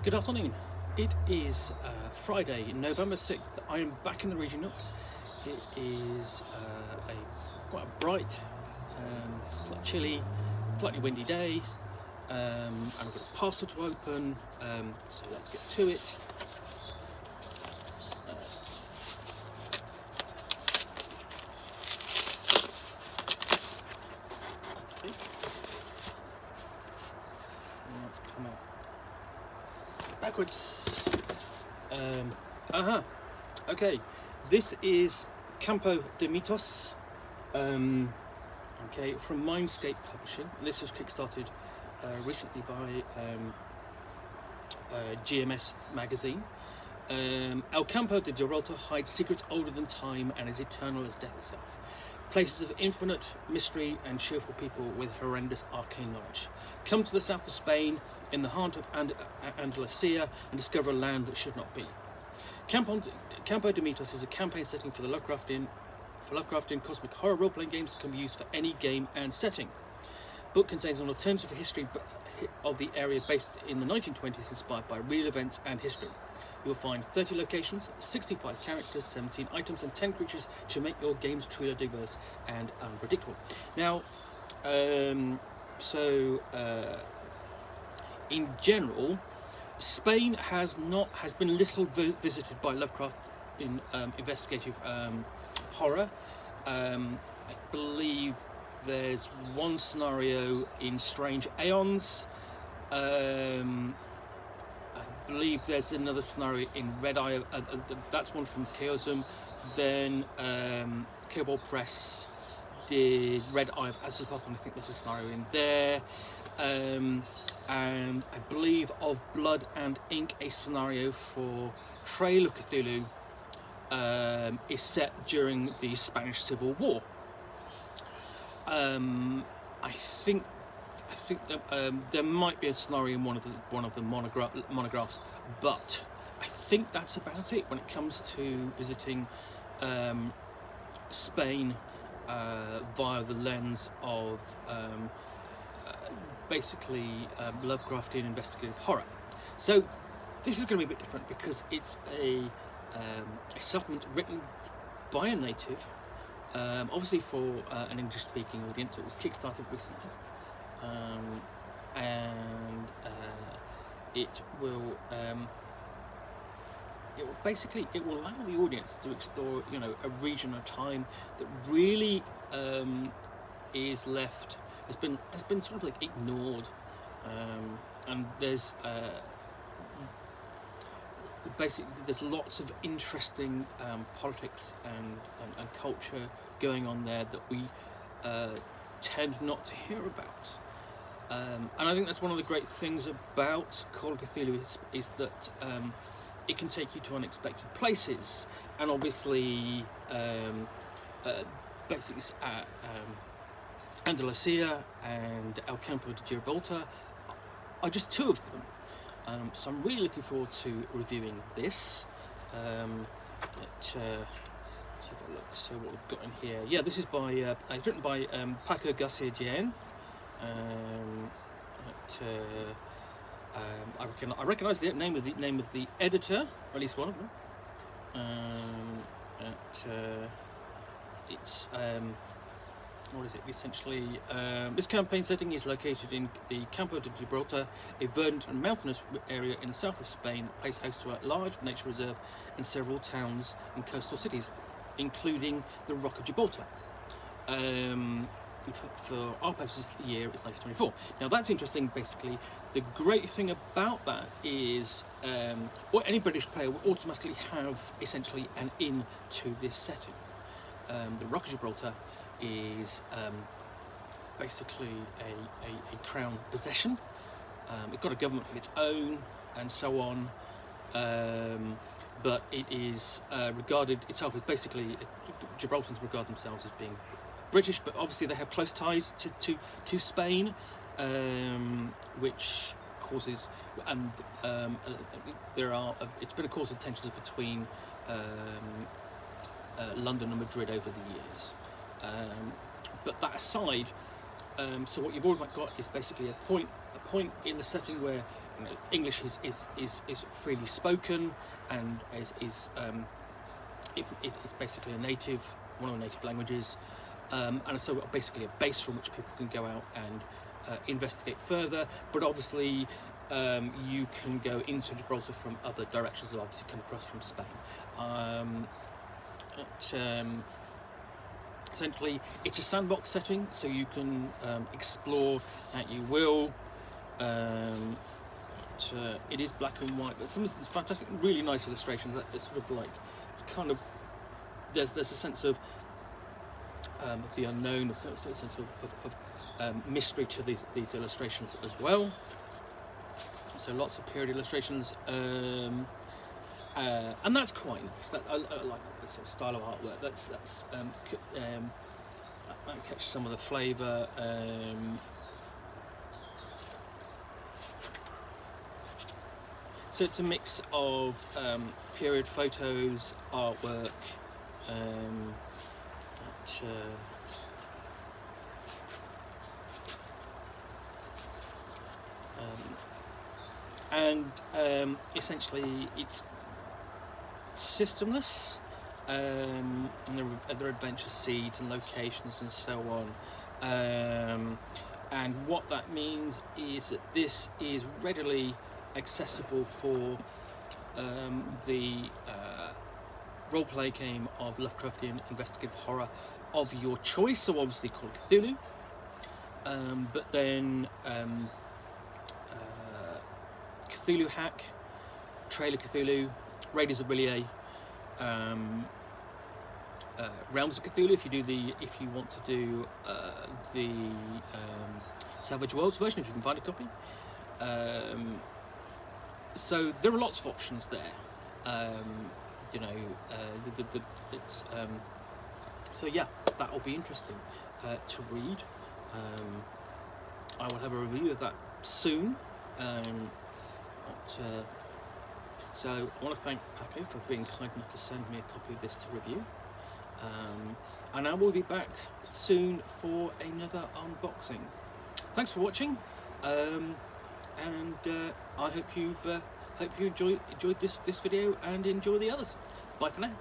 Good afternoon. It is Friday, November 6th. I am back in the region Nook. It is quite a bright, quite chilly, slightly windy day. And I've got a parcel to open, so let's get to it. Let's come out backwards. Okay, this is Campo De Mitos, okay, from Mindscape Publishing. This was kickstarted recently by GMS magazine. El Campo De Gibraltar hides secrets older than time and is eternal as death itself. Places of infinite mystery and cheerful people with horrendous arcane knowledge. Come to the south of Spain, in the heart of Andalusia, and discover a land that should not be. Campo De Mitos is a campaign setting for the Lovecraftian cosmic horror role-playing games that can be used for any game and setting. Book contains an alternative history of the area based in the 1920s, inspired by real events and history. You'll find 30 locations, 65 characters, 17 items, and 10 creatures to make your games truly diverse and unpredictable. Now, in general, Spain has been little visited by Lovecraft in investigative horror. I believe there's one scenario in Strange Aeons. I believe there's another scenario in Red Eye. That's one from Chaosm. Then Cable Press did Red Eye of Azathoth, and I think there's a scenario in there. And I believe of Blood and Ink, a scenario for Trail of Cthulhu is set during the Spanish Civil War. I think that there might be a scenario in one of the monographs, but I think that's about it when it comes to visiting Spain via the lens of basically Lovecraftian investigative horror. So this is going to be a bit different because it's a supplement written by a native, obviously for an English-speaking audience. It was kickstarted recently, and it will allow the audience to explore, a region of time that really is left. Has been sort of like ignored, and there's basically there's lots of interesting politics and culture going on there that we tend not to hear about, and I think that's one of the great things about Call of Cthulhu is that it can take you to unexpected places, and obviously basically Andalusia and El Campo de Gibraltar are just two of them. So I'm really looking forward to reviewing this. Let's have a look, see what we've got in here. Yeah, this is by written by Paco Garcia Jaén. I recognise the name of the editor, or at least one of them. It's what is it? Essentially, this campaign setting is located in the Campo de Gibraltar, a verdant and mountainous area in the south of Spain that plays host to a large nature reserve and several towns and coastal cities, including the Rock of Gibraltar. For our purposes, the year is 1924. Now that's interesting. Basically, the great thing about that is, any British player will automatically have essentially an in to this setting. The Rock of Gibraltar is basically a crown possession. It's got a government of its own and so on, but it is regarded itself as basically, Gibraltarians regard themselves as being British, but obviously they have close ties to Spain, which causes, and it's been a cause of tensions between London and Madrid over the years. But that aside, So what you've already got is basically a point in the setting where English is freely spoken and is basically one of the native languages, and so basically a base from which people can go out and investigate further. But obviously you can go into Gibraltar from other directions, and obviously come across from Spain. Essentially, it's a sandbox setting, so you can explore at you will. It is black and white, but some of the fantastic, really nice illustrations. That it's sort of like, it's kind of, there's a sense of the unknown, a sense of mystery to these illustrations as well. So lots of period illustrations, and that's quite nice. I like that sort of style of artwork. That catches some of the flavour. So it's a mix of period photos, artwork, and essentially it's systemless, and there are adventure seeds and locations and so on, and what that means is that this is readily accessible for the role-play game of Lovecraftian investigative horror of your choice. So obviously called Cthulhu, but then Cthulhu Hack, Trailer Cthulhu, Raiders of Billier, Realms of Cthulhu. If you want to do the Savage Worlds version, if you can find a copy. So there are lots of options there. So yeah, that will be interesting to read. I will have a review of that soon. So I want to thank Paco for being kind enough to send me a copy of this to review. And I will be back soon for another unboxing. Thanks for watching. And I hope you enjoyed this video and enjoy the others. Bye for now.